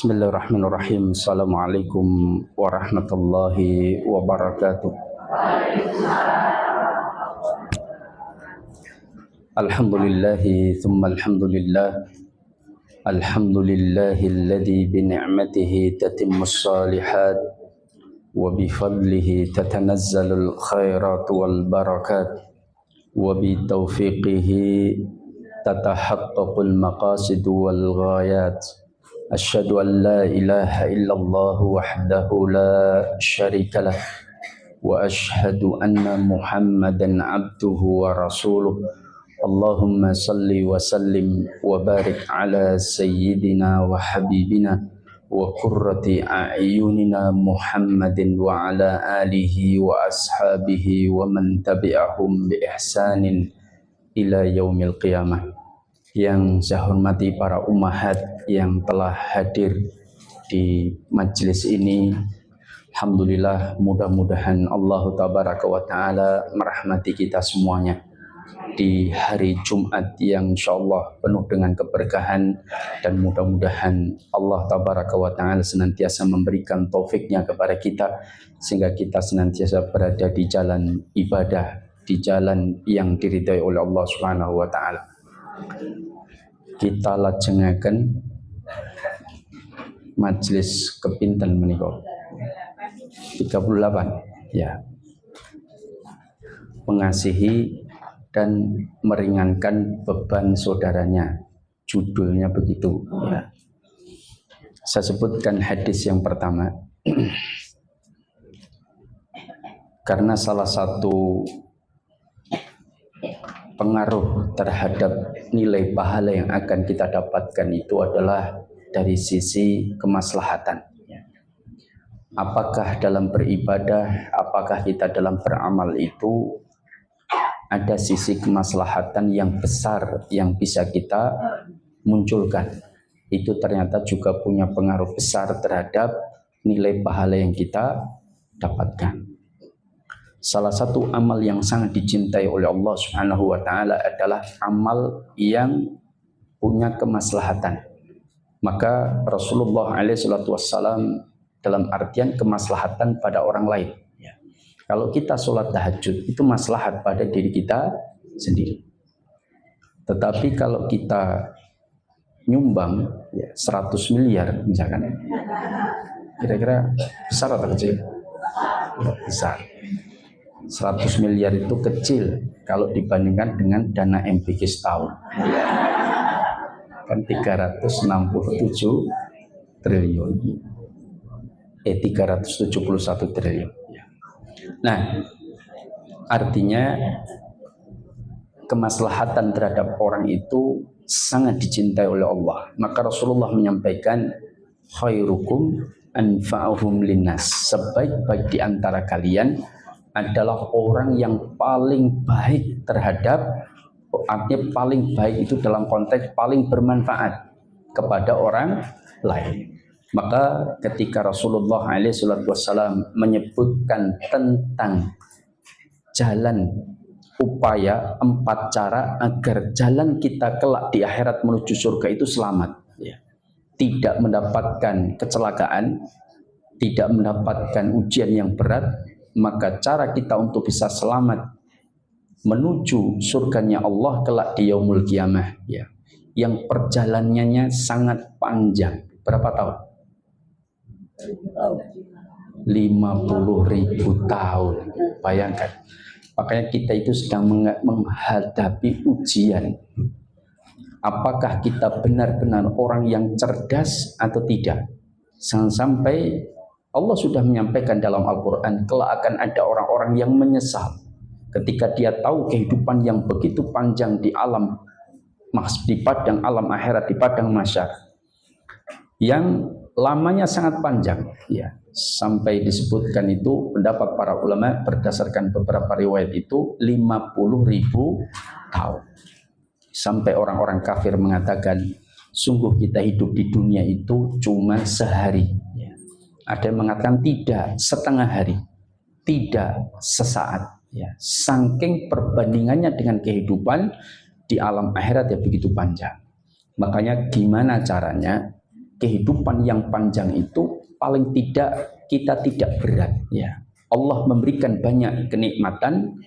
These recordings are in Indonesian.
Bismillahirrahmanirrahim. Assalamualaikum warahmatullahi wabarakatuh. Alhamdulillahi thumma alhamdulillah. Alhamdulillahilladzi bini'matihi tatimmus shalihat wa bifadlihi tatanazzalul khairat wal barakat wa bitaufiqihi tatahaqqaqul maqasid wal ghayat. Asyhadu an la ilaha illallah wahdahu la syarikalah wa asyhadu anna Muhammadan abduhu wa rasuluh. Allahumma salli wa sallim wa barik ala sayyidina wa habibina wa qurrati a'yunina Muhammadin wa ala alihi wa ashabihi wa man tabi'ahum bi ihsanin ila yaumil qiyamah. Yang saya hormati para ummahat yang telah hadir di majelis ini, alhamdulillah, mudah-mudahan Allah tabaraka wa ta'ala merahmati kita semuanya di hari Jumat yang insyaallah penuh dengan keberkahan, dan mudah-mudahan Allah tabaraka wa ta'ala senantiasa memberikan taufiknya kepada kita sehingga kita senantiasa berada di jalan ibadah, di jalan yang diridai oleh Allah Subhanahu wa ta'ala. Kita lajengaken majelis kepinten menika 38 ya. Mengasihi dan meringankan beban saudaranya, judulnya begitu ya. Saya sebutkan hadis yang pertama karena salah satu pengaruh terhadap nilai pahala yang akan kita dapatkan itu adalah dari sisi kemaslahatan. Apakah dalam beribadah, apakah kita dalam beramal itu ada sisi kemaslahatan yang besar yang bisa kita munculkan. Itu ternyata juga punya pengaruh besar terhadap nilai pahala yang kita dapatkan. Salah satu amal yang sangat dicintai oleh Allah Subhanahu wa ta'ala adalah amal yang punya kemaslahatan. Maka Rasulullah SAW dalam artian kemaslahatan pada orang lain. Kalau kita sholat tahajud itu maslahat pada diri kita sendiri. Tetapi kalau kita nyumbang 100 miliar misalkan, kira-kira besar atau kecil? Besar. 100 miliar itu kecil kalau dibandingkan dengan dana MBG setahun. Kan 367 triliun. 371 triliun. Nah, artinya kemaslahatan terhadap orang itu sangat dicintai oleh Allah. Maka Rasulullah menyampaikan, khairukum anfa'uhum linnas. Sebaik-baik di antara kalian adalah orang yang paling baik terhadap, artinya paling baik itu dalam konteks paling bermanfaat kepada orang lain. Maka ketika Rasulullah SAW menyebutkan tentang jalan upaya 4 cara agar jalan kita kelak di akhirat menuju surga itu selamat, tidak mendapatkan kecelakaan, tidak mendapatkan ujian yang berat, maka cara kita untuk bisa selamat menuju surganya Allah kelak di yaumul qiyamah yang perjalanannya sangat panjang. Berapa tahun? 50.000 tahun. Bayangkan. Makanya kita itu sedang menghadapi ujian. Apakah kita benar-benar orang yang cerdas atau tidak? Sampai Allah sudah menyampaikan dalam Al-Quran, kelak akan ada orang-orang yang menyesal ketika dia tahu kehidupan yang begitu panjang di alam, di padang alam akhirat, di padang mahsyar, yang lamanya sangat panjang, sampai disebutkan itu pendapat para ulama berdasarkan beberapa riwayat itu 50.000 tahun. Sampai orang-orang kafir mengatakan, sungguh kita hidup di dunia itu cuma sehari. Ada yang mengatakan tidak, setengah hari, tidak sesaat. Saking perbandingannya dengan kehidupan di alam akhirat yang begitu panjang. Makanya gimana caranya kehidupan yang panjang itu paling tidak kita tidak berat ya. Allah memberikan banyak kenikmatan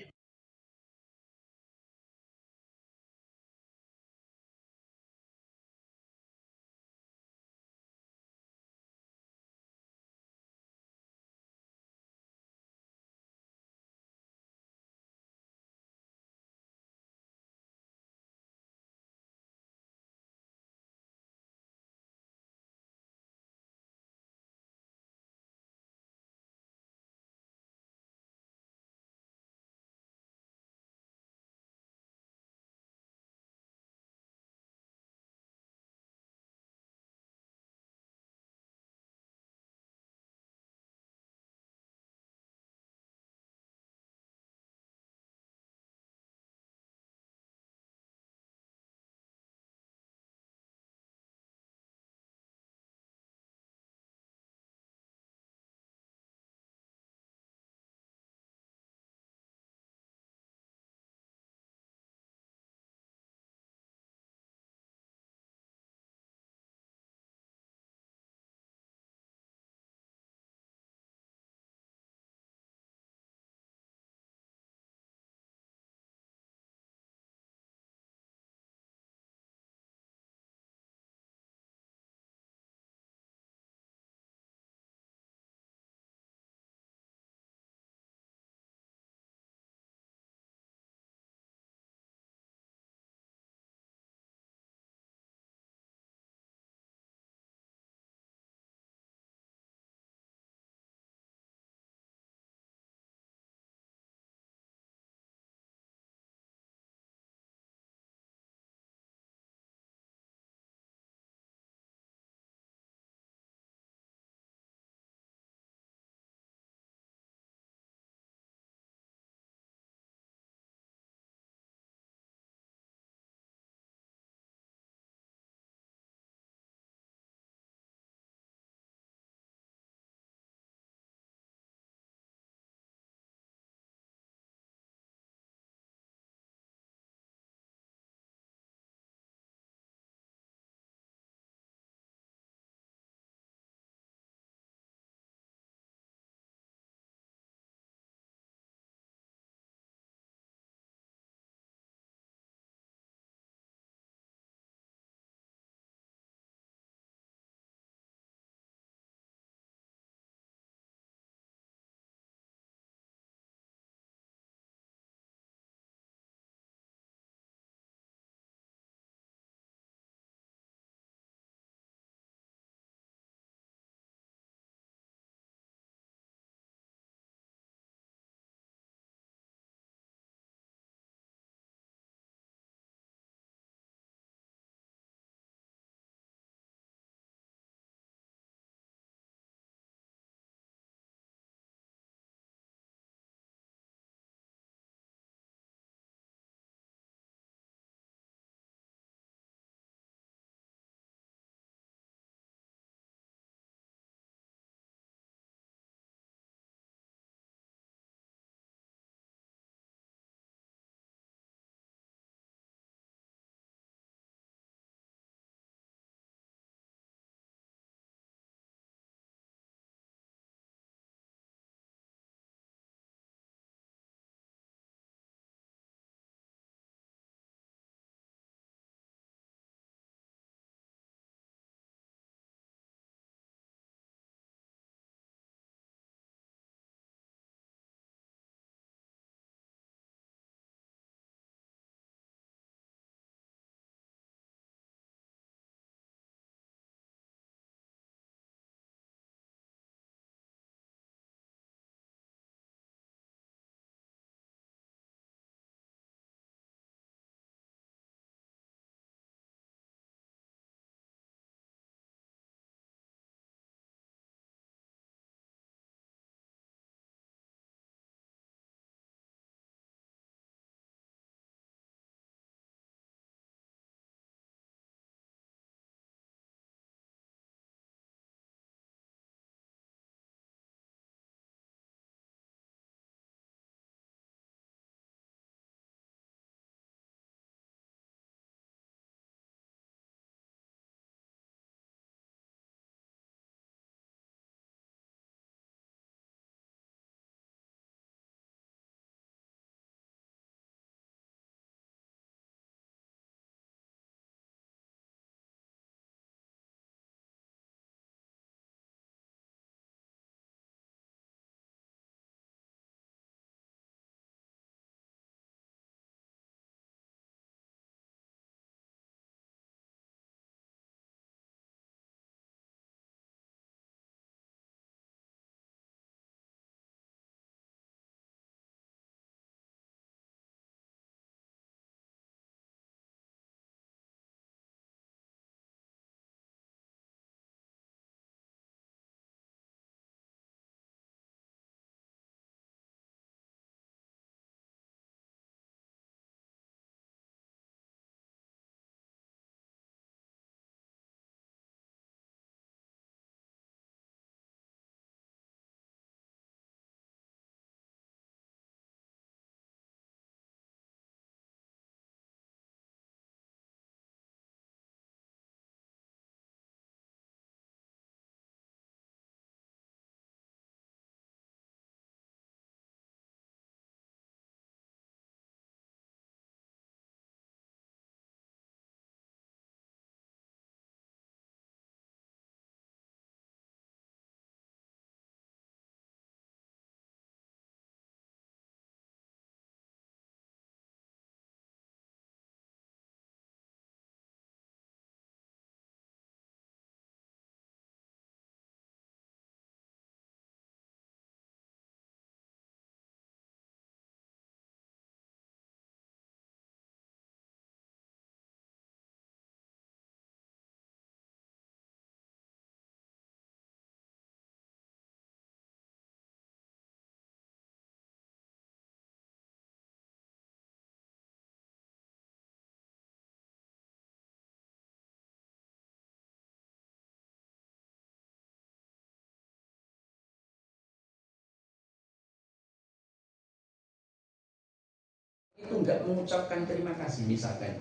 itu nggak mengucapkan terima kasih. Misalkan,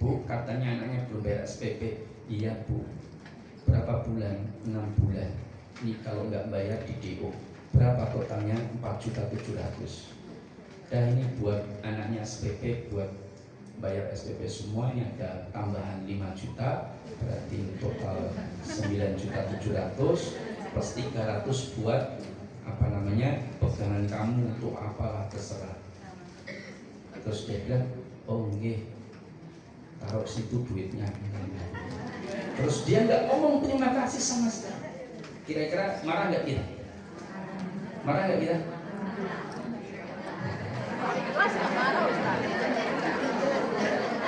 Bu, katanya anaknya belum bayar SPP. Iya Bu, berapa bulan? 6 bulan. Ini kalau nggak bayar di DO. Berapa totalnya? 4.700.000. Dan ini buat anaknya SPP, buat bayar SPP semua. Ini ada tambahan 5 juta, berarti total 9.700.000 plus 300 buat pegangan kamu untuk apalah terserah. Terus dia bilang, oh nggih, taruh situ duitnya. Terus dia nggak ngomong terima kasih sama sekali. Kira-kira marah nggak kita? Marah nggak kita?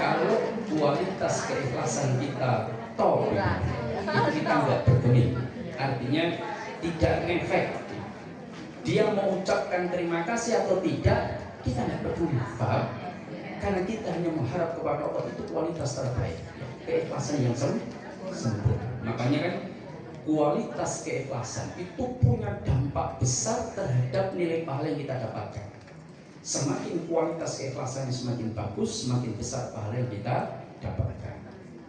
Kalau kualitas keikhlasan kita top, itu kita nggak bergeming. Artinya tidak ngefek. Dia mau ucapkan terima kasih atau tidak, kita nggak peduli, paham? Karena kita hanya mengharap kepada Allah, itu kualitas terbaik, keikhlasan yang sempurna. Makanya kan kualitas keikhlasan itu punya dampak besar terhadap nilai pahala yang kita dapatkan. Semakin kualitas keikhlasannya semakin bagus, semakin besar pahala yang kita dapatkan.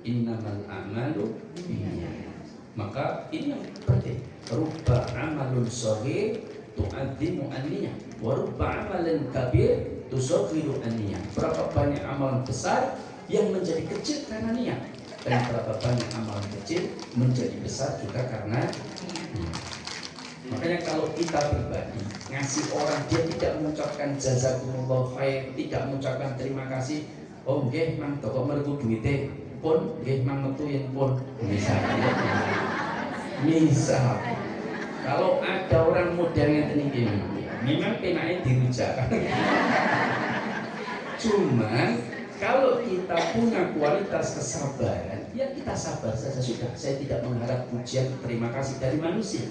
Innamal a'malu binniyat. Maka ini yang penting. Rubba amalun shaghir tu'adhimu an-niyah wa rubba amalin kabir tusaghiru an-niyah. Berapa banyak amalan besar yang menjadi kecil karena niat, dan berapa banyak amalan kecil menjadi besar juga karena niat. Makanya kalau kita pribadi ngasih orang, dia tidak mengucapkan jazakumullah khair, tidak mengucapkan terima kasih, oh nggih mang toko mergo duwite pun nggih mang metu yen pun, misal kalau ada orang model yang tinggi, memang penaknya dirujak. Cuman kalau kita punya kualitas kesabaran, ya kita sabar saja sudah. Saya tidak mengharap pujian terima kasih dari manusia.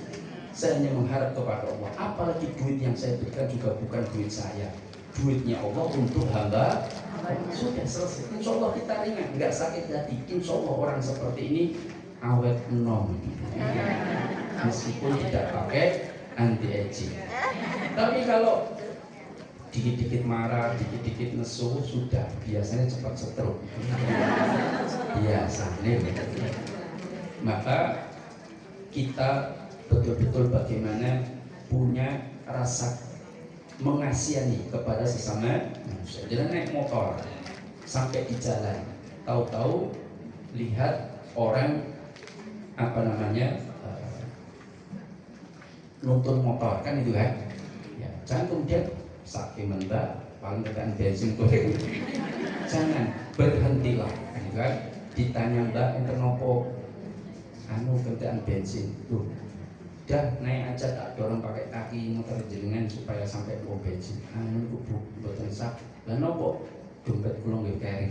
Saya hanya mengharap kepada Allah. Apalagi duit yang saya berikan juga bukan duit saya, duitnya Allah untuk hamba. Sudah selesai. Insya Allah kita ringan, nggak sakit hati. Insya Allah orang seperti ini awet enom, meskipun tidak pakai anti aging. Tapi kalau dikit-dikit marah, dikit-dikit nesu, sudah biasanya cepat stroke. Biasanya. Maka kita betul-betul bagaimana punya rasa mengasihani kepada sesama manusia. Jangan naik motor sampai di jalan, tahu-tahu lihat orang nuntun motor, kan itu kan ya, jangan kemudian sakit mbak paling tekan bensin goreng. Jangan, berhentilah kan, itu kan ditanya mbak enten nopo gantian bensin tuh, udah naik aja, tak dorong pakai kaki motor jenengan supaya sampai pom bensin. Bu mboten sak lah nopo dompet kula nggih kering.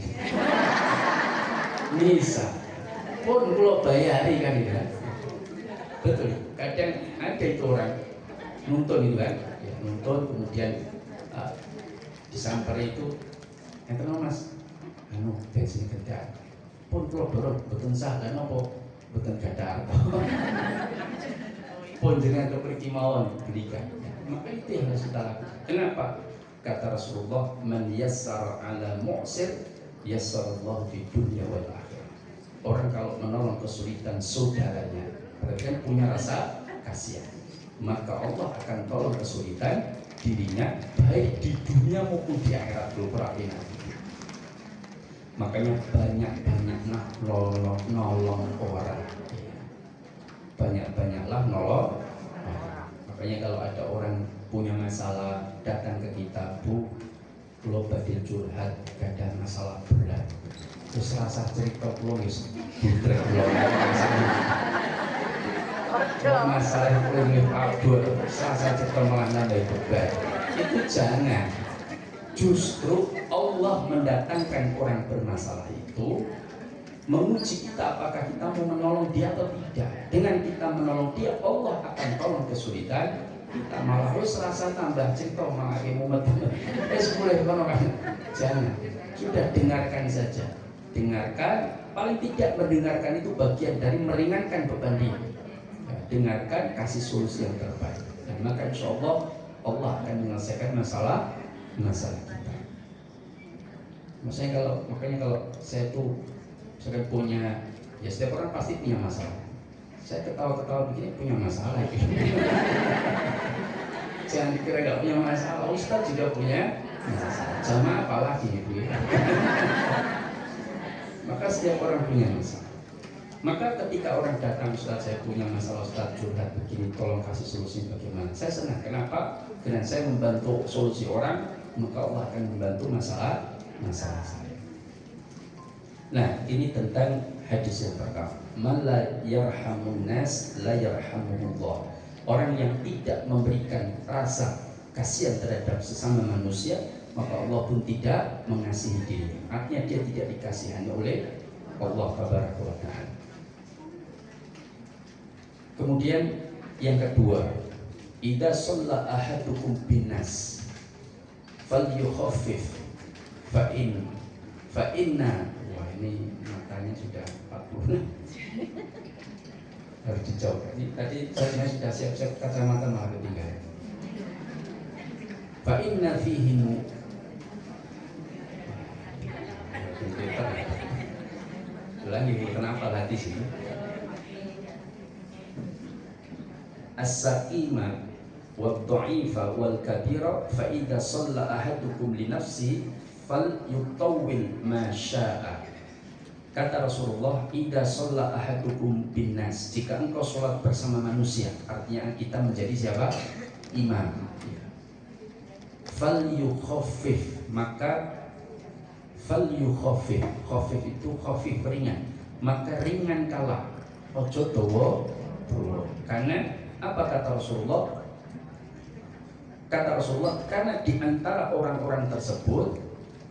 Misal pun kula bayari kan itu kan. Betul, kadang ada itu orang nuntun itu kan, ya, nuntun kemudian disamperi itu, enten mas, bensin gede, pun kalau dorong betul sah dan apa betul gada apa, pun dengan kepergi mawon berikan, maka itu yang harus kita lakukan. Kenapa? Kata Rasulullah, man yassar ala mu'sir yassarallahu fi dunya wal akhirah. Orang kalau menolong kesulitan saudaranya, berarti kan punya rasa kasihan, maka Allah akan tolong kesulitan dirinya baik di dunia maupun di akhirat. Makanya banyak-banyaklah nolong orang, banyak-banyaklah nolong. Makanya kalau ada orang punya masalah datang ke kita, Bu, kalau badhe curhat gak ada masalah berat, terus rasa cerita pulau wis butrek pulau masalah pulau abur rasa cerita malah nambah beban. Itu jangan. Justru Allah mendatangkan orang bermasalah itu menguji kita apakah kita mau menolong dia atau tidak. Dengan kita menolong dia, Allah akan tolong kesulitan kita. Malah harus rasa tambah cerita malah mumet boleh kan. Jangan, sudah dengarkan saja. Dengarkan, paling tidak mendengarkan itu bagian dari meringankan beban dia. Dengarkan, kasih solusi yang terbaik, dan maka insya Allah Allah akan menyelesaikan masalah kita. Makanya kalau saya tuh misalkan punya, ya setiap orang pasti punya masalah. Saya ketawa-ketawa begini punya masalah. Jangan dikira nggak punya masalah, Ustadz juga punya masalah. Sama apalagi gitu ya. Maka setiap orang punya masalah. Maka ketika orang datang, Ustadz saya punya masalah, Ustadz curhat begini, tolong kasih solusi bagaimana. Saya senang, kenapa? Dengan saya membantu solusi orang, maka Allah akan membantu masalah saya. Nah, ini tentang hadis yang pertama. Man la yarhamun nas la yarhamullah. Orang yang tidak memberikan rasa kasihan terhadap sesama manusia, maka Allah pun tidak mengasihi dirinya. Artinya dia tidak dikasihani oleh Allah Tabaraka wa Ta'ala. Kemudian yang kedua, idza shalla ahadukum binnas falyukhaffif fa inna. Wah, ini matanya sudah 40. Harus dijauh. Tadi saya sudah siap-siap kacamata malah ketinggalan. Fa inna fihi ulangi, kenapa hati sini? As-saqima wad-dha'ifa wal-kabira fa idza shalla ahadukum li nafsihi falyutawwil ma syaa. Kata Rasulullah, idza shalla ahadukum binnas, jika engkau sholat bersama manusia, artinya kita menjadi siapa? Imam. Falyukhaffif, maka falyukhaffif, khaffif itu khaffif ringan, maka ringan kalah, ojo dawa. Karena apa kata Rasulullah? Kata Rasulullah, karena di antara orang-orang tersebut,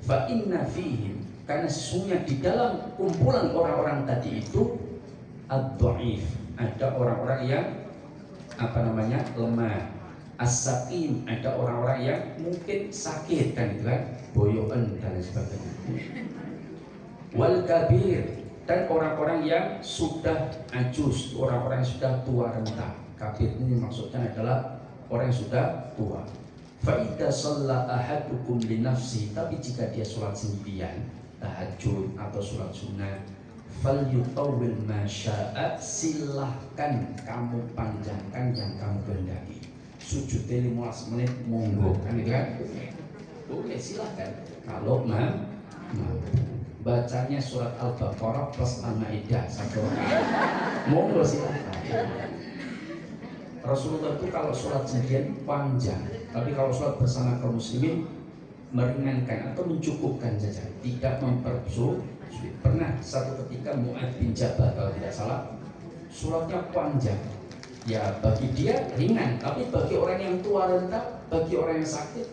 fa inna fihim, karena sesungguhnya di dalam kumpulan orang-orang tadi itu ad-dhaif, ada orang-orang yang lemah. As-saqim, ada orang-orang yang mungkin sakit, kan itu kan, boyoan dan sebagainya. Wal kabir, dan orang-orang yang sudah ajus, orang-orang yang sudah tua renta. Kabir ini maksudnya adalah orang yang sudah tua. Fa idza shalla ahadukum li nafsi, tapi jika dia sholat sendirian, tahajud atau sholat sunnah, falyutawwil ma syaa, silahkan kamu panjangkan yang kamu kehendaki. Sujud 15 menit monggo, kan itu kan? Boleh, silahkan. Kalau bacanya surat Al-Baqarah plus Al-Maidah 1 rakaat, monggo silahkan. Rasulullah itu kalau sholat sendirian panjang, tapi kalau sholat bersama kaum muslimin meringankan atau mencukupkan saja, tidak mempersulit. Pernah satu ketika Mu'adz bin Jabal kalau tidak salah, sholatnya panjang. Ya bagi dia ringan, tapi bagi orang yang tua renta, bagi orang yang sakit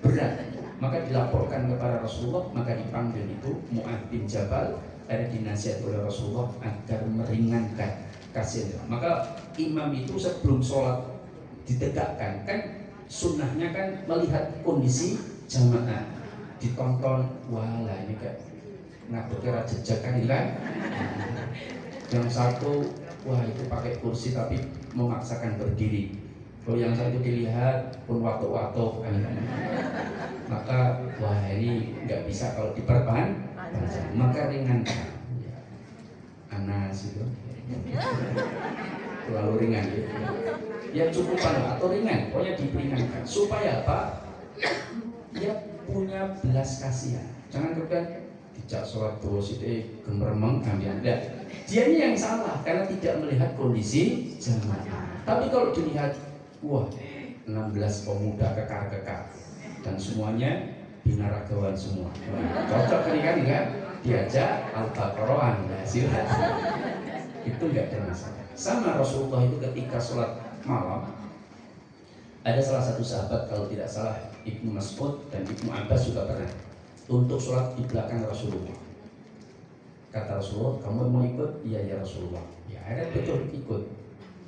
berat. Maka dilaporkan kepada Rasulullah, maka dipanggil itu Mu'adz bin Jabal, dan dinasihat oleh Rasulullah agar meringankan kasihan. Maka imam itu sebelum sholat ditegakkan, kan sunnahnya kan melihat kondisi jamaah, ditonton, wah lah ini kayak ngaturnya jejak kan, yang satu wah itu pakai kursi tapi memaksakan berdiri, kalau yang satu dilihat pun waktu-waktu kan. Maka wah ini nggak bisa kalau diperpanjang, maka ringankan. Anas itu terlalu ringan ya. Ya cukupan atau ringan, pokoknya diperingankan supaya apa? Dia punya belas kasihan. Jangan kemudian dijak sholat terus itu gemermeng ambil Anda. Dia ini yang salah karena tidak melihat kondisi jamaah. Tapi kalau dilihat, wah 16 pemuda kekar-kekar dan semuanya binaragawan semua. Cocok kan enggak? Diajak Al-Baqarah, silahkan. Itu enggak ada masalah. Sama Rasulullah itu ketika sholat malam, ada salah satu sahabat kalau tidak salah Ibnu Mas'ud dan Ibnu Abbas juga pernah untuk sholat di belakang Rasulullah. Kata Rasulullah, kamu mau ikut? Iya ya Rasulullah. Ya ada betul ikut.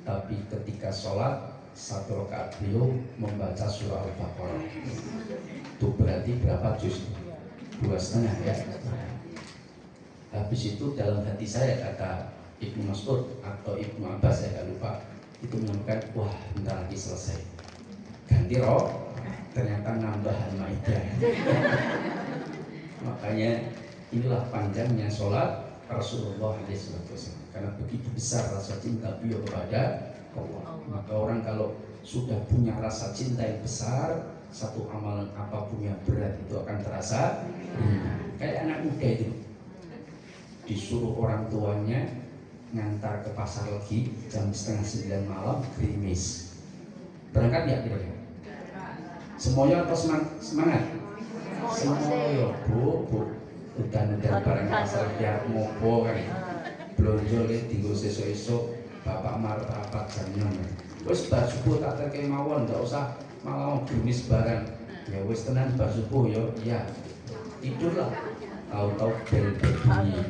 Tapi ketika sholat 1 rakaat beliau membaca surah Al-Baqarah. Itu berarti berapa juz? 2,5 ya. Habis itu dalam hati saya, kata Ibnu Mas'ud atau Ibnu Abbas, saya tidak lupa, itu mengatakan, wah bentar lagi selesai, ganti roh. Ternyata nambahan Maidah. Makanya inilah panjangnya sholat Rasulullah SAW, karena begitu besar rasa cinta beliau kepada Allah. Maka orang kalau sudah punya rasa cinta yang besar, satu amalan apapun yang berat itu akan terasa ringan. Kayak anak muda itu disuruh orang tuanya ngantar ke pasar lagi jam 8:30 malam, gerimis. Berangkat ya kira-kira? Semoyo atau semangat? Semoyo, bu. Udan barang pasar ya ngopo kan. Blonjo le dienggo sesuk-esuk bapak marep rapat jam 6. Wis bar subuh tak terke mawon, ndak usah malah gerimis barang. Ya wis tenan bar subuh yo, ya. Tidurlah. Tahu-tahu bel berbunyi.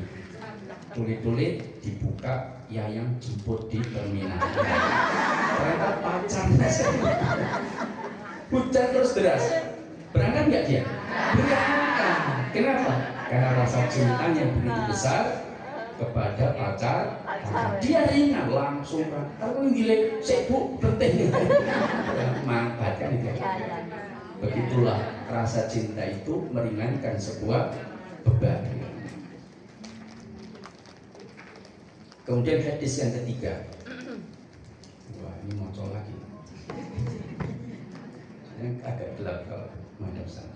Tulit-tulit dibuka, Yayang jemput di terminal. Ternyata pacar. Hujan terus deras. Berangkat nggak dia? Berangkat. Kenapa? Karena rasa cintanya begitu besar kepada pacar. Dia ringan langsung kan. Kalau gile, sibuk penting. Manfaatkan itu. Begitulah rasa cinta itu meringankan sebuah beban. Kemudian hadis yang ketiga. Wah, ini muncul lagi. Yang agak gelap kalau madhab sana.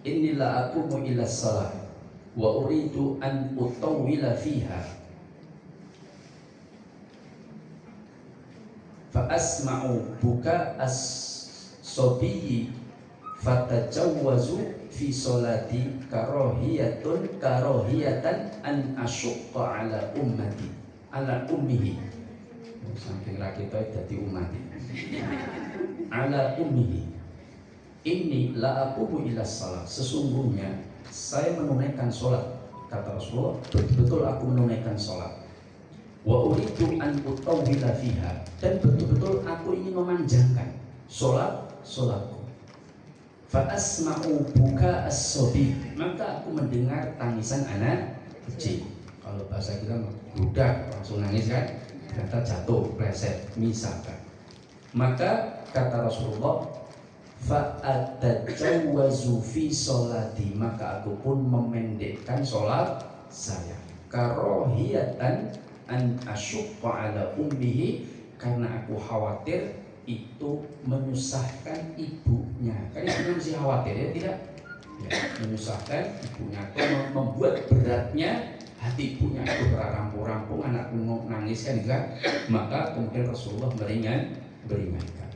Inilah aku mu ila salah wa uridu an utawwila fiha fa asma'u buka as-sobiyyi fatajawwazu fi solati karohiyatan an asyukka ala ummati ala ummihi. Saking laki itu jadi umati ala ummihi. Ini la aqumu ila salat, sesungguhnya saya menunaikan sholat, kata Rasulullah, betul-betul aku menunaikan sholat. Wa uridu an utawwila fiha, dan betul-betul aku ingin memanjangkan sholatku. Fa asma'u buka as-sobi, maka aku mendengar tangisan anak kecil. Kalau bahasa kita budak langsung nangis kan, ternyata jatuh, pleset, misalkan. Maka kata Rasulullah, fa'atajawwazu fi sholati, maka aku pun memendekkan sholat saya. Karohiyatan an asyukka ala ummihi, karena aku khawatir itu menyusahkan ibunya. Karena ibunya masih khawatir ya, tidak? Ya, menyusahkan ibunya atau membuat beratnya hati ibunya itu rampung-rampung, anakku nangis kan juga. Maka kemudian Rasulullah meringankan.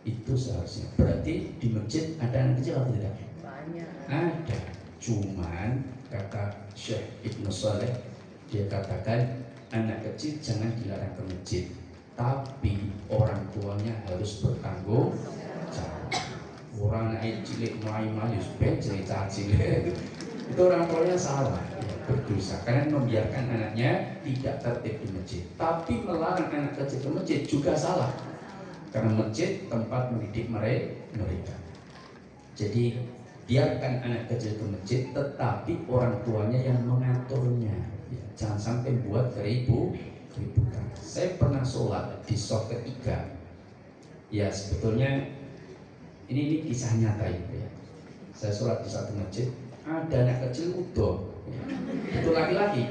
Itu seharusnya. Berarti di masjid ada anak kecil atau tidak? Banyak. Ada. Cuman kata Syekh Ibnu Saleh, dia katakan anak kecil jangan dilarang ke masjid, tapi orang tuanya harus bertanggung jawab. Orang anak cilik main-main cerita cilik itu orang tuanya salah, berdosa karena membiarkan anaknya tidak tertib di masjid. Tapi melarang anak kecil ke masjid juga salah, karena masjid tempat mendidik mereka. Jadi biarkan anak kecil ke masjid, tetapi orang tuanya yang mengaturnya. Ya, jangan sampai buat keributan. Saya pernah sholat di shaf ketiga. Ya sebetulnya ini kisah nyata ya. Saya sholat di satu masjid, ada anak kecil udah, itu laki-laki.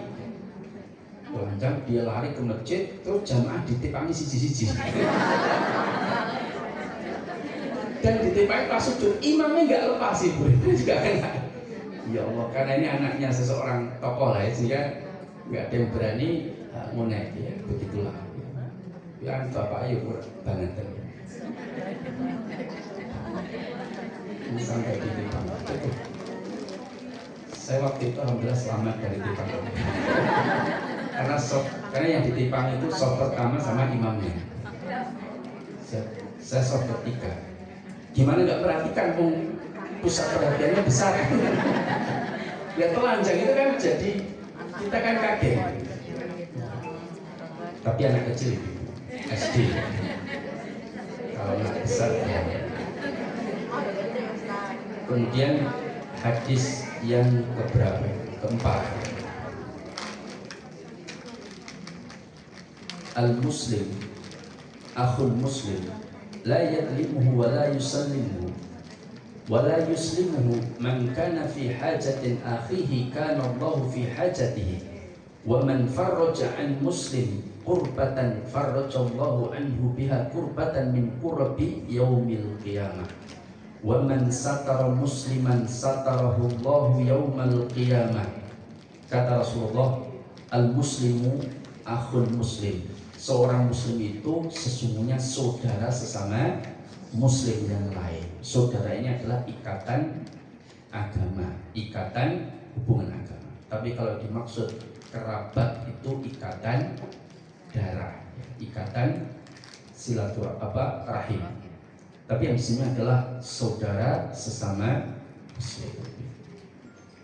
Telanjang dia lari ke masjid, terus jamaah ditipangi siji-siji. Dan ditipangi pas sujud, imamnya nggak lepas sih, juga kan? Ya Allah, karena ini anaknya seseorang tokoh lah ya, sehingga nggak ada yang berani ngonek ya, begitulah. Ya bapak ayo banget ya. Ini sampai ditipang. Saya waktu itu alhamdulillah selamat dari tipang. Karena yang ditipang itu shaf pertama sama imamnya. Saya shaf ketiga. Gimana nggak perhatikan, pusat perhatiannya besar. Ya telanjang itu kan jadi kita kan kaget. Tapi anak kecil SD. Kalau anak besar ya. Kemudian hadis yang keberapa? Keempat. Al-Muslim akhul Muslim la yadlimuhu wa la yusallimuhu wala yuslimuhu man kana fi hajatin akhihi kana Allahu fi hajatihi wa man farraja an muslim qurbatan farrajallahu anhu biha qurbatan min qurbi yaumil qiyamah wa man satara musliman satarahu Allahu yaumal qiyamah. Kata Rasulullah, al muslimu akhul muslim, seorang muslim itu sesungguhnya saudara sesama muslim yang lain. Saudara ini adalah ikatan agama, ikatan hubungan agama. Tapi kalau dimaksud kerabat itu ikatan darah, ikatan silaturahim. Tapi yang di sini adalah saudara sesama muslim.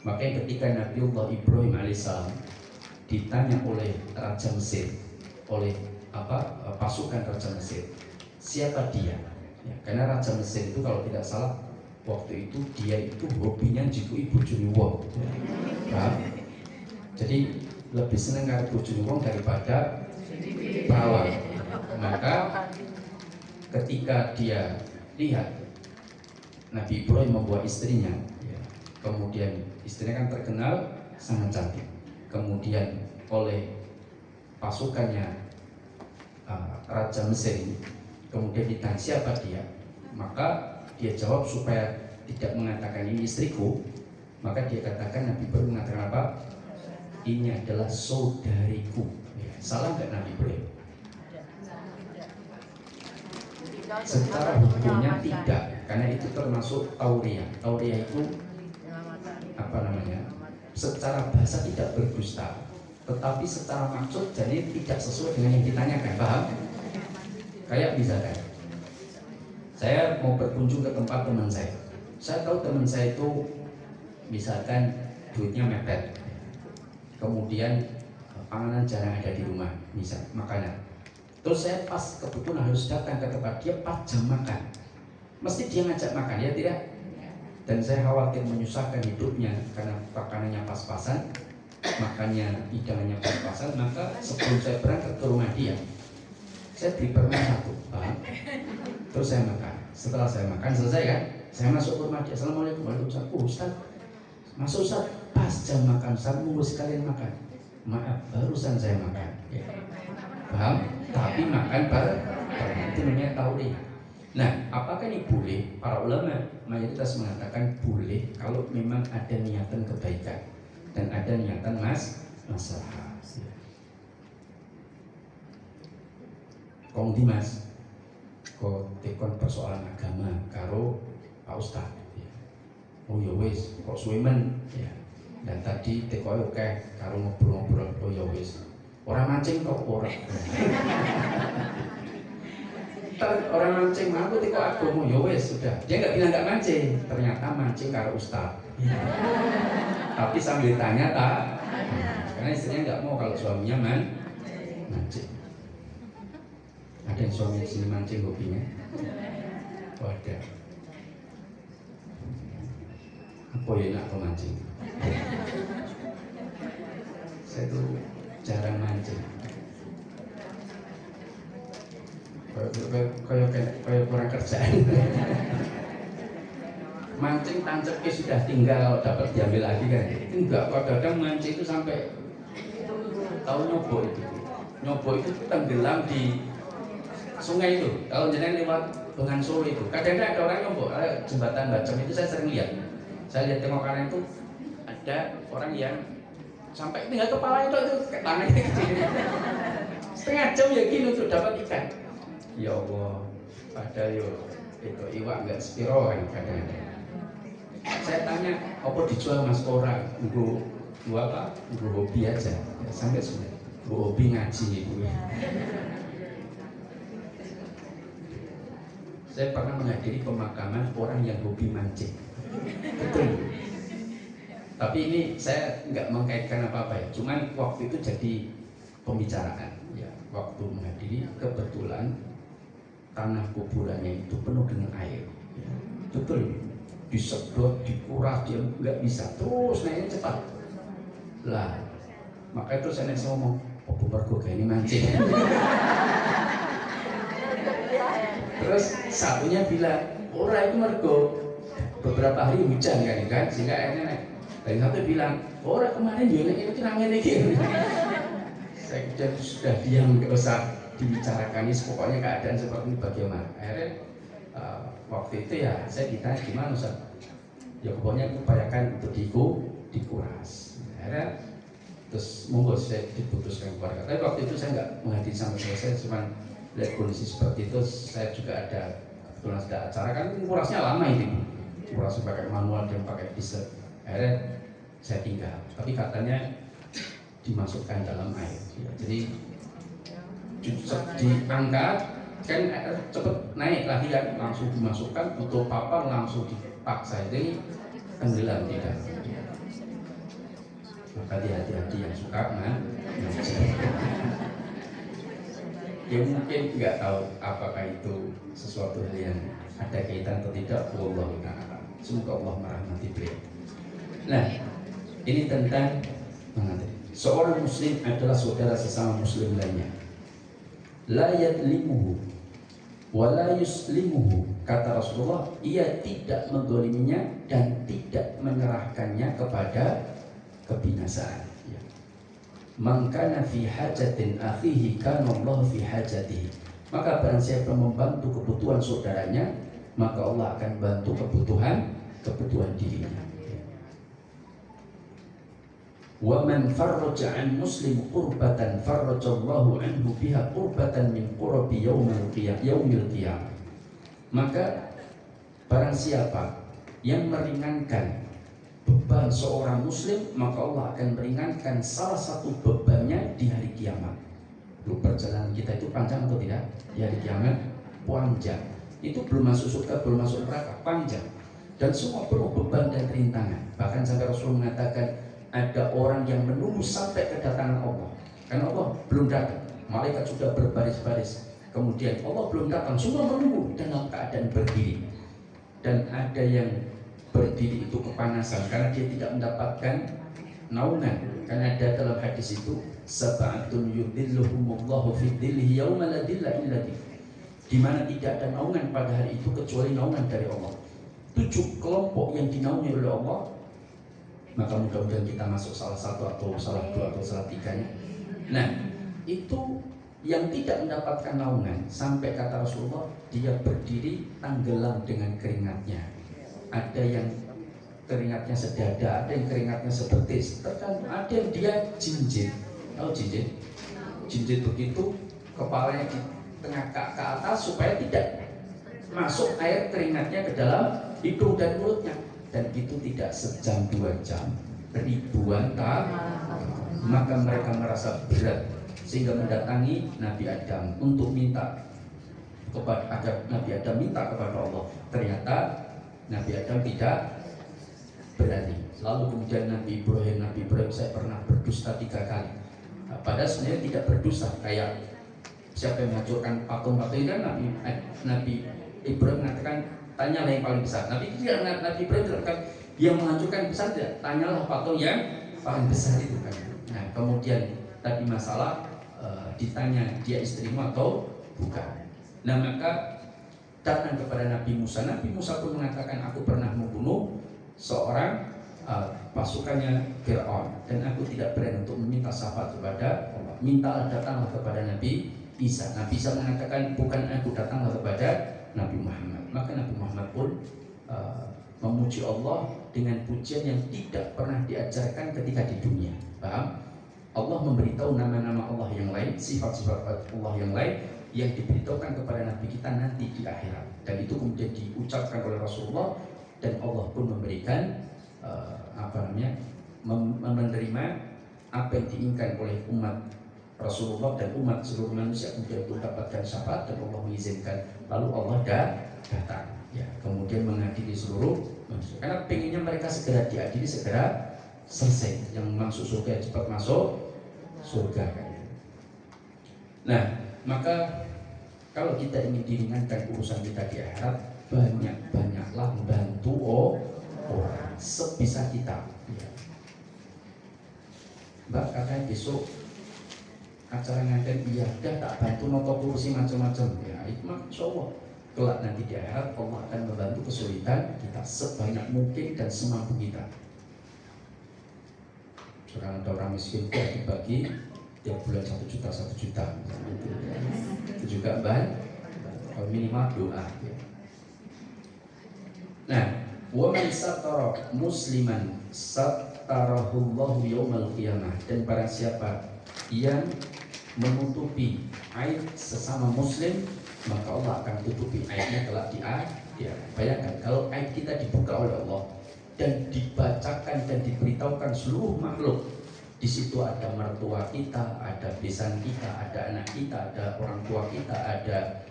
Makanya ketika Nabiullah Ibrahim alaihissalam ditanya oleh Raja Mesir, oleh pasukan Raja Mesir, siapa dia? Ya, karena Raja Mesir itu kalau tidak salah waktu itu dia itu hobinya jikui bojone wong. Ya. Jadi lebih senang karo bojone wong daripada perawan. Maka ketika dia lihat Nabi Ibrahim membawa istrinya, ya, kemudian istrinya kan terkenal sangat cantik, kemudian oleh pasukannya Raja Mesir ini kemudian ditanya siapa dia, maka dia jawab supaya tidak mengatakan ini istriku, maka dia katakan, Nabi Ibrahim mengatakan apa? Ini adalah saudariku. Ya, salah nggak Nabi Ibrahim? Secara hukumnya tidak, karena itu termasuk tauriah. Tauriah itu apa namanya? Secara bahasa tidak berdusta, tetapi secara maksud jadi tidak sesuai dengan yang ditanyakan. Paham? Kayak misalkan saya mau berkunjung ke tempat teman saya tahu teman saya itu misalkan duitnya mepet, kemudian panganan jarang ada di rumah, misal makanan. Terus saya pas kebetulan harus datang ke tempat dia pas jam makan, mesti dia ngajak makan, ya tidak? Dan saya khawatir menyusahkan hidupnya karena makanannya pas-pasan, makannya hidangannya pas-pasan, maka sebelum saya berangkat ke rumah dia, saya beli permen satu, paham? Terus saya makan. Setelah saya makan selesai kan, saya masuk ke rumah dia. Assalamualaikum warahmatullahi wabarakatuh. Ustaz, masuk Ustaz, pas jam makan, saya mau sekalian makan. Maaf, barusan saya makan. Ya. Paham? Tapi makan bareng, itu namanya tauriah. Nah, apakah ini boleh? Para ulama mayoritas mengatakan boleh kalau memang ada niatan kebaikan dan ada niatan masalah. Kong Dimas, kok tekon persoalan agama karo Pak Ustad. Ya. Oh ya wis, kok suwemen ya. Dan tadi tekoe oke karo ngobrol-ngobrol. Oh ya wis. Orang mancing kok ora. Orang mancing aku teko agama ya wis sudah. Dia nggak bilang nggak mancing, ternyata mancing karo Ustad. Ya. Tapi sambil tanya tak, karena istrinya nggak mau kalau suaminya mancing. Ada yang suami di sini mancing hobinya? Oh ada. Apa ya nak kau mancing? Saya tuh jarang mancing. Kayak kurang kerjaan. Mancing tancepnya sudah tinggal dapat diambil lagi kan? Enggak, kadang mancing itu sampai tahu nyobo itu. Nyobo itu tenggelam di sungai itu. Kalau jenengan lewat Bengan Solo itu, kadang-kadang ada orang nyobo jembatan Bacem itu saya sering lihat. Saya lihat tengok kanan itu ada orang yang sampai tinggal kepala itu tangannya kecil. Setengah jam ya gini untuk dapat ikan. Ya Allah, padahal yo itu iwak nggak sepiro kan kadang-kadang. Saya tanya, apa dijual Mas orang? Gua apa? Gua hobi aja. Ya, sampai sudah. Gua hobi ngaji itu. Saya pernah menghadiri pemakaman orang yang hobi mancing. Betul. Tapi ini saya nggak mengkaitkan apa-apa ya. Cuman waktu itu jadi pembicaraan. Ya, waktu menghadiri kebetulan tanah kuburannya itu penuh dengan air. Ya, betul. Disedot, dikuras, dia nggak bisa. Terus naiknya cepat. Lah, makanya terus saya ngomong, oh bubar gue ini mancing. Terus satunya bilang, orang itu mergo beberapa hari hujan kan, sehingga airnya naik. Dan sampai bilang, orang kemarin juga ini kenangin lagi. Saya sudah diam, nggak usah dibicarakan. Ini pokoknya keadaan seperti ini bagaimana. Akhirnya waktu itu ya saya ditanya gimana Ustaz. Ya pokoknya upayakan untuk dikuras. Akhirnya terus monggo saya diputuskan keluarga. Tapi waktu itu saya nggak menghadiri sampai selesai, cuma lihat kondisi seperti itu. Saya juga ada kebetulan ada acara kan, kurasnya lama ini, kuras pakai manual dan pakai diesel. Akhirnya saya tinggal, tapi katanya dimasukkan dalam air. Ya, jadi diangkat kan cepet naik lagi kan, langsung dimasukkan untuk papan langsung dipaksa, jadi tenggelam di dalam. Maka hati-hati yang suka ya mungkin nggak tahu apakah itu sesuatu yang ada kaitan atau tidak. Wallahu ta'ala. Semoga Allah merahmati beliau. Nah, ini tentang seorang muslim adalah saudara sesama muslim lainnya. La yadlimuhu wa la yuslimuhu, kata Rasulullah, ia tidak mendoliminya dan tidak menyerahkannya kepada kebinasaan. Man kana fi hajatin akhihi kana Allah fi hajatihi. Maka barang siapa membantu kebutuhan saudaranya, maka Allah akan bantu kebutuhan dirinya. Wa man farraja an muslim qurbatan farrajallahu anhu biha qurbatan min qurbi yaumil qiyamah. Maka barang siapa yang meringankan beban seorang muslim, maka Allah akan meringankan salah satu bebannya di hari kiamat. Loh, perjalanan kita itu panjang atau tidak? Di hari kiamat panjang. Itu belum masuk surga, belum masuk neraka, panjang. Dan semua penuh beban dan rintangan. Bahkan sampai Rasul mengatakan ada orang yang menunggu sampai kedatangan Allah. Karena Allah belum datang, malaikat sudah berbaris-baris. Kemudian Allah belum datang, semua menunggu dalam keadaan berdiri. Dan ada yang berdiri itu kepanasan karena dia tidak mendapatkan naungan. Karena ada dalam hadis itu sab'atun yudhilluhumullahu fi dhillihi yauma la dhilla illa dhilluh, di mana tidak ada naungan pada hari itu kecuali naungan dari Allah. 7 kelompok yang dinaungi oleh Allah. Maka mudah-mudahan kita masuk salah satu atau salah 2 atau salah 3-nya. Nah, itu yang tidak mendapatkan naungan, sampai kata Rasulullah dia berdiri tenggelam dengan keringatnya. Ada yang keringatnya sedada, ada yang keringatnya sebetis, terkadang ada yang dia jinjit. Tahu jinjit? Jinjit begitu, kepalanya di tengah ke atas supaya tidak masuk air keringatnya ke dalam hidung dan mulutnya. Dan itu tidak sejam 2 jam, ribuan tahun. Maka mereka merasa berat sehingga mendatangi Nabi Adam untuk minta agar Nabi Adam minta kepada Allah. Ternyata Nabi Adam tidak berani. Lalu kemudian Nabi Ibrahim, saya pernah berdusta 3 kali. Nah, padahal sebenarnya tidak berdusta. Kayak siapa yang menghancurkan patung-patung itu kan Nabi Ibrahim mengatakan tanyalah yang paling besar. Nabi Ibrahim mengatakan yang menghancurkan besar tidak, tanyalah patung yang paling besar itu kan. Nah kemudian tadi masalah ditanya dia istrimu atau bukan. Nah maka datang kepada Nabi Musa pun mengatakan aku pernah membunuh seorang pasukannya Fir'aun dan aku tidak berani untuk meminta syafaat kepada Allah. Mintalah, datanglah kepada Nabi Isa. Nabi Isa mengatakan bukan aku, datanglah kepada Nabi Muhammad. Maka Nabi Muhammad pun memuji Allah dengan pujian yang tidak pernah diajarkan ketika di dunia. Paham? Allah memberitahu nama-nama Allah yang lain, sifat-sifat Allah yang lain yang diberitahukan kepada Nabi kita nanti di akhirat. Dan itu kemudian diucapkan oleh Rasulullah dan Allah pun memberikan menerima apa yang diinginkan oleh umat Rasulullah dan umat seluruh manusia, kemudian mendapatkan syafaat dan Allah mengizinkan. Lalu Allah datang, ya, kemudian mengadili seluruh manusia. Karena pengennya mereka segera diadili, segera selesai. Yang masuk surga cepat masuk surga. Nah, maka kalau kita ingin diringankan urusan kita di akhirat, banyak-banyaklah membantu orang sebisa kita. Ya. Mbak katanya besok acara nganten, iya dah tak bantu noto kursi macam-macam. Ya itu mah insya Allah Kelak nanti di akhirat Allah akan membantu kesulitan kita sebanyak mungkin dan semampu kita. Sekarang ada orang miskin dibagi tiap bulan 1 juta 1 juta, itu juga kalau minimal doa. Nah, wa man satara musliman satarahullahu yaumal qiyamah, dan barang siapa yang menutupi aib sesama muslim, maka Allah akan tutupi aibnya kelak di akhirat. Bayangkan kalau aib kita dibuka oleh Allah dan dibacakan dan diberitahukan seluruh makhluk. Di situ ada mertua kita, ada besan kita, ada anak kita, ada orang tua kita, ada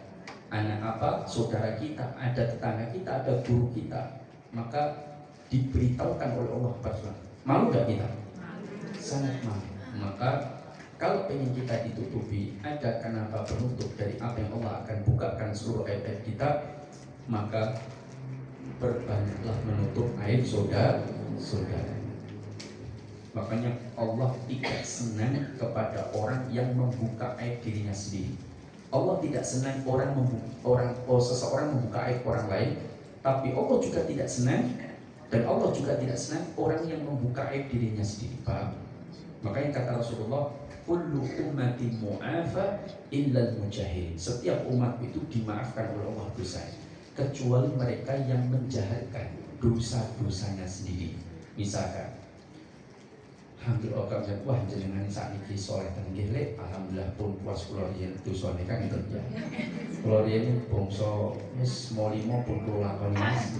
anak saudara kita, ada tetangga kita, ada guru kita. Maka diberitahukan oleh Allah kepada malu gak kita? Sangat malu. Maka kalau ingin kita ditutupi, ada kenapa penutup dari apa yang Allah akan bukakan seluruh aib kita, maka berbanyaklah menutup aib saudara. Makanya Allah tidak senang kepada orang yang membuka aib dirinya sendiri. Allah tidak senang seseorang membuka aib orang lain, tapi Allah juga tidak senang, dan Allah juga tidak senang orang yang membuka aib dirinya sendiri. Paham? Makanya kata Rasulullah, kullu ummati mu'afa illal mujahidin. Setiap umat itu dimaafkan oleh Allah dosa, kecuali mereka yang menjahatkan dosa-dosanya sendiri. Misalkan hampir orang yang wah jenengan saat ini soleh dan gile, alhamdulillah pun puas kula riyen dosane kan itu ya. Kula riyen bangsa wis 5 pun kula lakoni Mas.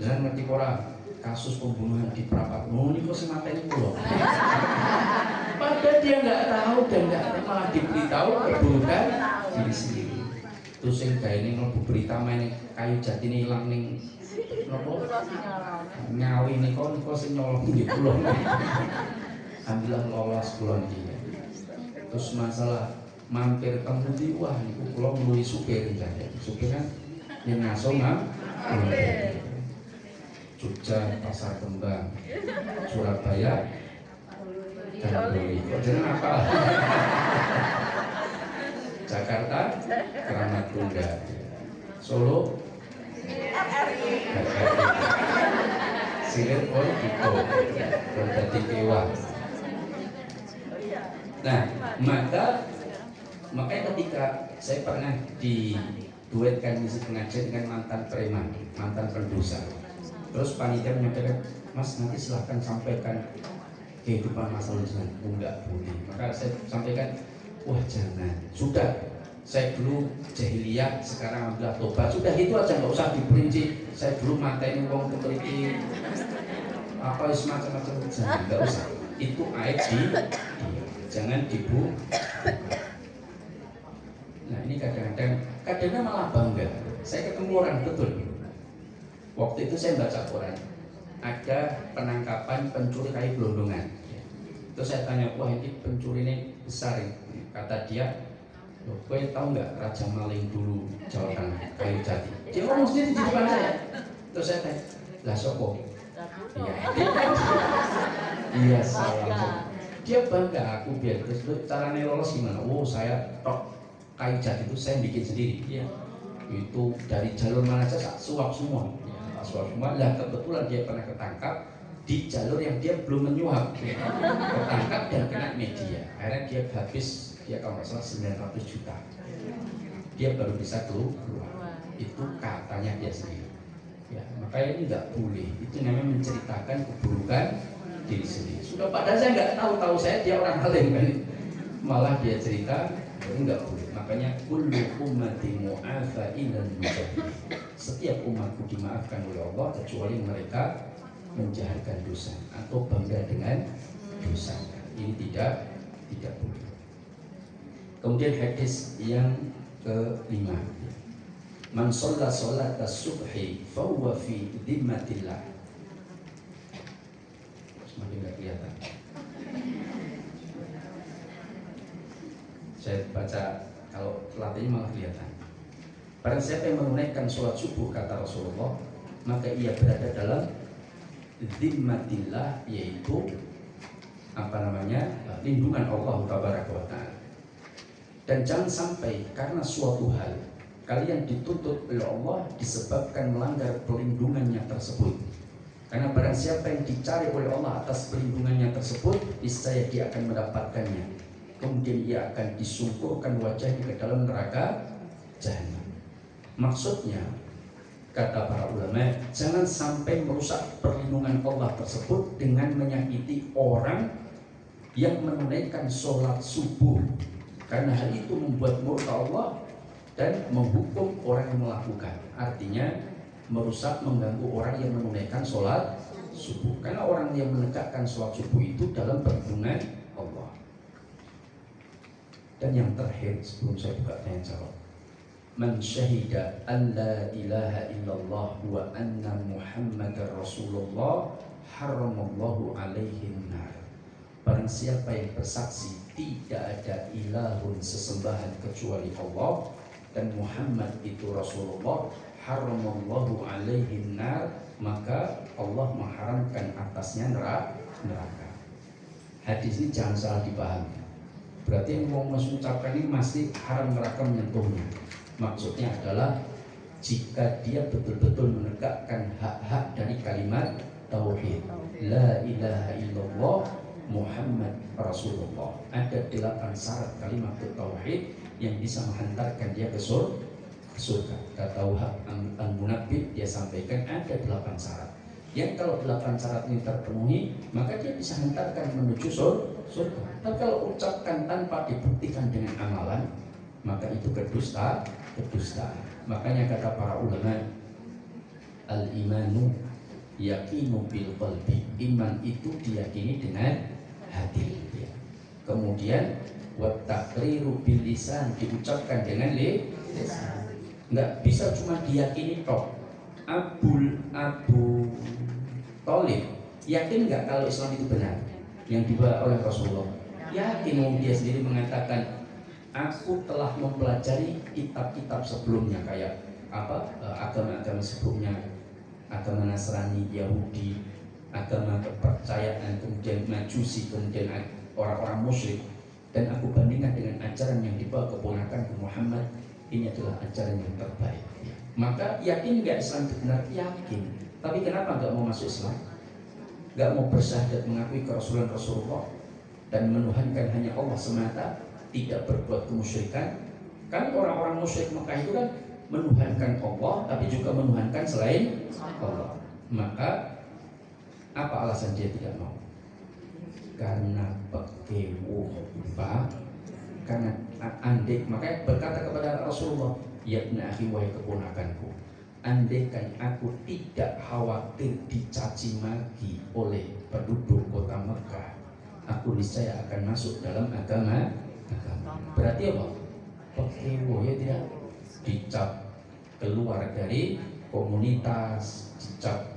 Jenengan ngerti ora kasus pembunuhan di Prapat niku sing mateni kula. Padahal dia nggak tahu dan nggak malah diberitahu keburukan diri sendiri. Terus yang kayak ini ngebu berita main kayu jati ini hilang nih, nopo nyawi nih kok sing nyolong gitu loh. Alhamdulillah lolos kulon dia. Terus masalah mampir kemudian wah niku kula menulis supir saja. Supir kan yang ngaso Jogja, Pasar Kembang, Surabaya, Danbori. Jangan apa? Jakarta, Keramat Tunggal, Solo, Silir pun itu berarti kewa. Nah, makanya ketika saya pernah diduetkan misi pengajian dengan mantan preman, mantan pendosa. Terus panitia menyampaikan, Mas nanti silahkan sampaikan kehidupan masa lalu jenengan. Enggak boleh. Maka saya sampaikan, wah jangan. Sudah, saya dulu jahiliyah, sekarang alhamdulillah tobat. Sudah itu aja, nggak usah diperinci. Saya dulu mateni wong keteliti apa semacam-macam, jangan, nggak usah. Itu aib jangan dibu. Nah ini kadang-kadang malah bangga. Saya ketemu orang betul. Waktu itu saya baca Quran, ada penangkapan pencuri kayu gelondongan. Terus saya tanya, wah ini pencuri ini besar ya? Kata dia, loh, gue tahu nggak Raja Maling dulu Jawa Tengah, kayu jati. Dia ngomong sendiri di depan saya. Terus saya tanya, lah sopo? Iya salah. Dia bangga aku biar terus caranya lolos gimana? Oh saya tok kayu jati itu saya bikin sendiri. Iya. Itu dari jalur mana saja suap semua. Suap semua. Lah kebetulan dia pernah ketangkap di jalur yang dia belum menyuap. Ketangkap dan kena media. Akhirnya dia habis, dia kalau nggak salah 900 juta. Dia baru bisa keluar. Itu katanya dia sendiri. Ya, makanya ini nggak boleh. Itu namanya menceritakan keburukan diri sendiri. Sudah padahal saya nggak tahu saya dia orang alim kan. Malah dia cerita, itu nggak boleh. Makanya kullu ummati mu'afa illal mujahidin. Setiap umatku dimaafkan oleh Allah kecuali mereka menjahatkan dosa atau bangga dengan dosa. Ini tidak boleh. Kemudian hadis yang ke-5. Man shalla sholata subhi fa huwa fi dhimmatillah. Semakin enggak kelihatan. Saya baca kalau pelatihnya malah kelihatan. Barang siapa yang menunaikan sholat subuh kata Rasulullah, maka ia berada dalam dhimmatillah, yaitu lindungan Allah Tabaraka wa Ta'ala. Dan jangan sampai karena suatu hal kalian dituntut oleh Allah disebabkan melanggar pelindungannya tersebut. Karena barang siapa yang dicari oleh Allah atas pelindungannya tersebut, niscaya dia akan mendapatkannya. Kemudian ia akan disungkurkan wajahnya ke dalam neraka jahanam. Maksudnya, kata para ulama, jangan sampai merusak perlindungan Allah tersebut dengan menyakiti orang yang menunaikan sholat subuh, karena hal itu membuat murka Allah dan menghukum orang yang melakukan. Artinya merusak, mengganggu orang yang menunaikan sholat subuh, karena orang yang menegakkan sholat subuh itu dalam perlindungan Allah. Dan yang terakhir sebelum saya buka tanya jawab, man syahida an la ilaha illallah wa anna muhammadar rasulullah haramallahu alaihi nar. Barang siapa yang bersaksi tidak ada ilahun sesembahan kecuali Allah dan Muhammad itu Rasulullah, haramallahu alaihi nar, maka Allah mengharamkan atasnya neraka. Hadis ini jangan salah dipahami. Berarti yang mau mengucapkan ini masih haram neraka menyentuhnya. Maksudnya adalah jika dia betul-betul menegakkan hak-hak dari kalimat tauhid, la ilaha illallah Muhammad Rasulullah. Ada 8 syarat kalimat tauhid yang bisa menghantarkan dia ke surga. Kata Wahab Al-Munabbih, dia sampaikan ada 8 syarat. Yang kalau 8 syarat ini terpenuhi, maka dia bisa hantarkan menuju surga. Tapi kalau ucapkan tanpa dibuktikan dengan amalan, maka itu kedustaan. Makanya kata para ulama, al-imanu yakinu bil qalbi. Iman itu diyakini dengan hati. Kemudian wa taqriru bil lisan, diucapkan dengan lisan. Enggak bisa cuma diyakini tok. Abu Thalib yakin enggak kalau Islam itu benar yang dibawa oleh Rasulullah? Yakin, dia sendiri mengatakan, aku telah mempelajari kitab-kitab sebelumnya, kayak agama-agama sebelumnya, agama Nasrani, Yahudi, agama kepercayaan, kemudian Majusi, kemudian orang-orang musyrik, dan aku bandingkan dengan ajaran yang dibawa keponakan Muhammad. Ini adalah ajaran yang terbaik. Maka yakin nggak Islam itu benar? Yakin. Tapi kenapa nggak mau masuk Islam? Nggak mau bersyahadat mengakui kerasulan Rasulullah dan menuhankan hanya Allah semata, tidak berbuat kemusyrikan. Kan orang-orang musyrik Mekah itu kan menuhankan Allah tapi juga menuhankan selain Allah. Maka apa alasan dia tidak mau? Karena pekewo, Pak. Karena andai, makanya berkata kepada Rasulullah, ya ibn akhi, wahai keponakanku, andaikan aku tidak khawatir dicaci maki oleh penduduk kota Mekah, aku niscaya akan masuk dalam agama. Berarti apa? Pekewo, ya tidak, dicap keluar dari komunitas, dicap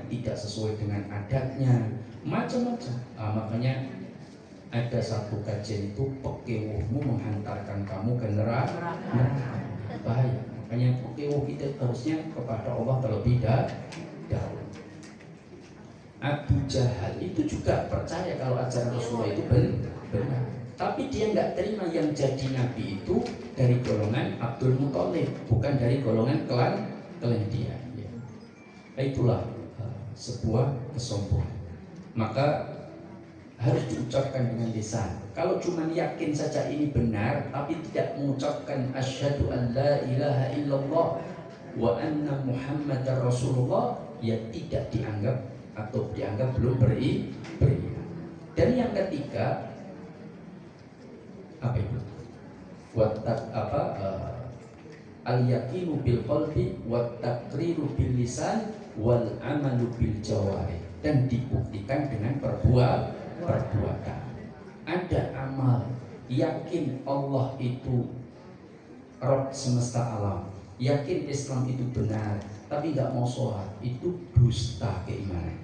tidak sesuai dengan adatnya, macam-macam. Makanya ada satu kajian itu, pekewohmu menghantarkan kamu ke neraka. Bahaya. Makanya pekewoh kita harusnya kepada Allah terlebih dahulu. Abu Jahal itu juga percaya kalau ajaran Rasulullah itu benar, tapi dia nggak terima yang jadi nabi itu dari golongan Abdul Muthalib, bukan dari golongan klan dia. Itulah sebuah kesombongan. Maka harus diucapkan dengan lisan. Kalau cuma yakin saja ini benar tapi tidak mengucapkan asyhadu an la ilaha illallah wa anna muhammadar rasulullah, ya tidak dianggap atau dianggap belum beriman. Dan yang ketiga apa itu? Al-yaqinu bil qalbi wa taqriru bil lisan wal amalu bil jawarih, dan dibuktikan dengan perbuatan. Ada amal, yakin Allah itu Rabb semesta alam, yakin Islam itu benar, tapi nggak mau sholat, itu dusta keimanan.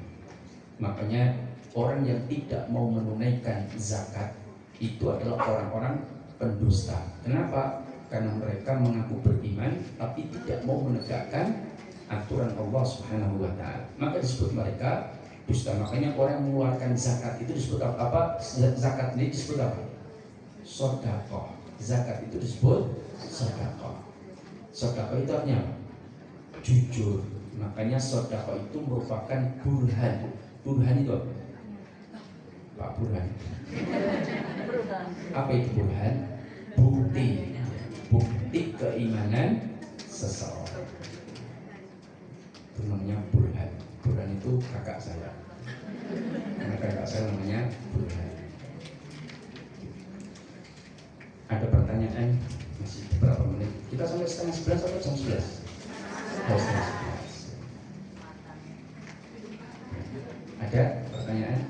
Makanya orang yang tidak mau menunaikan zakat itu adalah orang-orang pendusta. Kenapa? Karena mereka mengaku beriman tapi tidak mau menegakkan aturan Allah Subhanahu wa Ta'ala. Maka disebut mereka dusta. Makanya orang yang mengeluarkan zakat itu disebut apa? Zakat ini disebut apa? Sedekah. Zakat itu disebut sedekah. Sedekah itu artinya apa? Jujur. Makanya sedekah itu merupakan burhan. Burhan itu apa? Pak Burhan. Apa itu burhan? Bukti. Bukti keimanan seseorang. Itu namanya burhan. Burhan itu kakak saya. Karena kakak saya namanya Burhan. Ada pertanyaan? Masih beberapa menit. Kita sampai setengah 11 atau jam 11? Oh, setengah 11. Ada pertanyaan?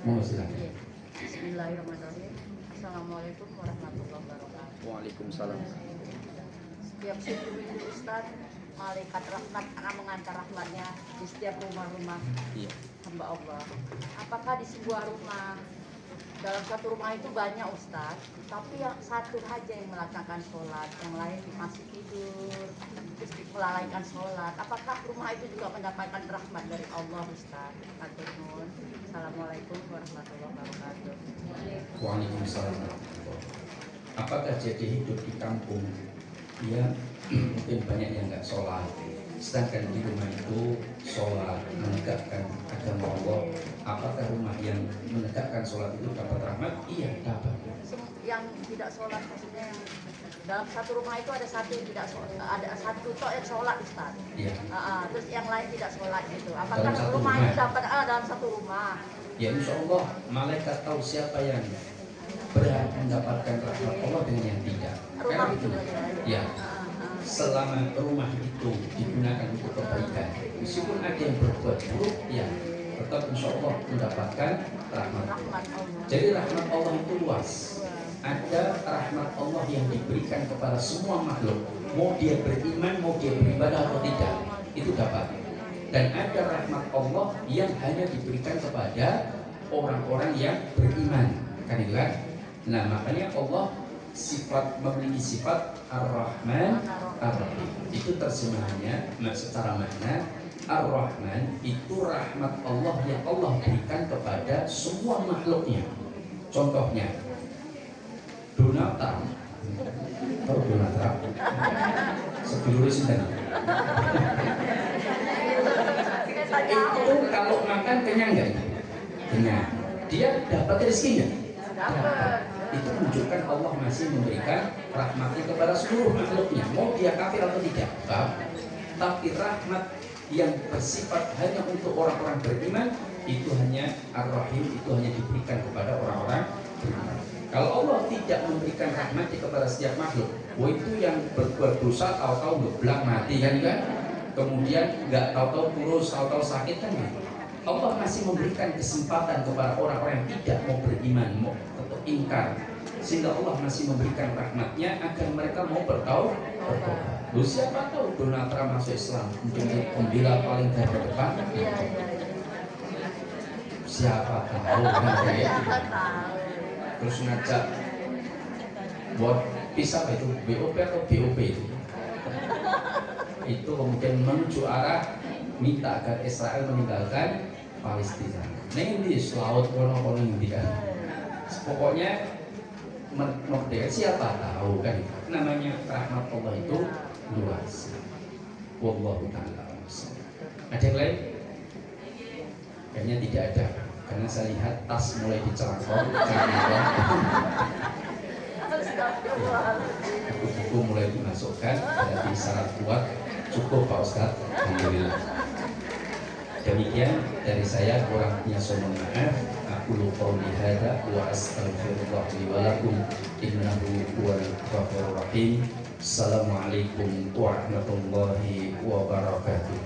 Mau silakan. Bismillahirrahmanirrahim. Assalamualaikum warahmatullahi wabarakatuh. Waalaikumsalam. Setiap subuh itu Ustaz, malaikat rahmat akan mengantar rahmatnya di setiap rumah-rumah hamba Allah. Apakah di sebuah rumah, dalam satu rumah itu banyak Ustaz, tapi yang satu saja yang melakukan sholat, yang lain masih tidur, terus melalaikan sholat. Apakah rumah itu juga mendapatkan rahmat dari Allah Ustaz? Aturnuhun. Assalamualaikum warahmatullahi wabarakatuh. Waalaikumsalam. Apakah jadi hidup di kampung dia mungkin banyak yang nggak sholat, sedangkan di rumah itu sholat, menegakkan agama Allah? Apakah rumah yang menegakkan sholat itu dapat rahmat? Iya, dapat. Yang tidak sholat maksudnya yang dalam satu rumah itu ada satu yang tidak sholat, ada satu tok yang sholat Ustaz. Iya. Terus yang lain tidak sholat gitu. Apakah Dalam rumah rumah itu dapat dalam satu rumah? Ya insya Allah malaikat tahu siapa yang berhak mendapatkan rahmat Allah dengan yang tidak. Rumah Karena itu begini, ya. ya selama rumah itu digunakan untuk kebaikan, meskipun ada yang berbuat buruk, ya tetap insya Allah mendapatkan rahmat. Rahmat Allah. Jadi rahmat Allah itu luas. Ada rahmat Allah yang diberikan kepada semua makhluk, mau dia beriman, mau dia beribadah atau tidak, itu dapat. Dan ada rahmat Allah yang hanya diberikan kepada orang-orang yang beriman, kan itu kan? Nah makanya Allah memiliki sifat Ar-Rahman Ar-Rahim. Itu terjemahannya secara makna Ar-Rahman itu rahmat Allah yang Allah berikan kepada semua makhluknya. Contohnya Donald Trump. Tahu Donald Trump? Sedulur sinten. Itu kalau makan kenyang nggak? Kenyang. Dia dapat rezeki nggak? Dapat. Itu menunjukkan Allah masih memberikan rahmatnya kepada seluruh makhluknya, mau dia kafir atau tidak. Tapi rahmat yang bersifat hanya untuk orang-orang beriman itu hanya Ar-Rahim, itu hanya diberikan kepada orang-orang beriman. Kalau Allah tidak memberikan rahmatnya kepada setiap makhluk, itu yang berbuat dosa tahu-tahu ngeblak mati kan? Kemudian nggak tahu-tahu kurus, tahu-tahu sakit kan? Allah masih memberikan kesempatan kepada orang-orang yang tidak mau beriman, mau tetap ingkar, sehingga Allah masih memberikan rahmatnya agar mereka mau bertaubat. Siapa tahu Donald Trump masuk Islam, menjadi pembela paling terdepan. Siapa tahu kan ya? Terus ngajak buat pisah itu BOP atau BOP itu kemudian menuju arah minta agar Israel meninggalkan Palestina. Nah ini selaut kono-kono India. Pokoknya merdeka siapa tahu kan? Namanya rahmat Allah itu luas. Wallahu ta'ala. Ada yang lain? Kayaknya tidak ada. Karena saya lihat tas mulai dicelangkong. Buku-buku mulai dimasukkan. Jadi syarat kuat. Cukup Pak Ustadz. Alhamdulillah. Demikian dari saya, kurang punya mohon maaf. Aku lupa lihada wa astaghfirullah li wa lakum innahu huwal ghafurur rahim. Assalamualaikum warahmatullahi wabarakatuh.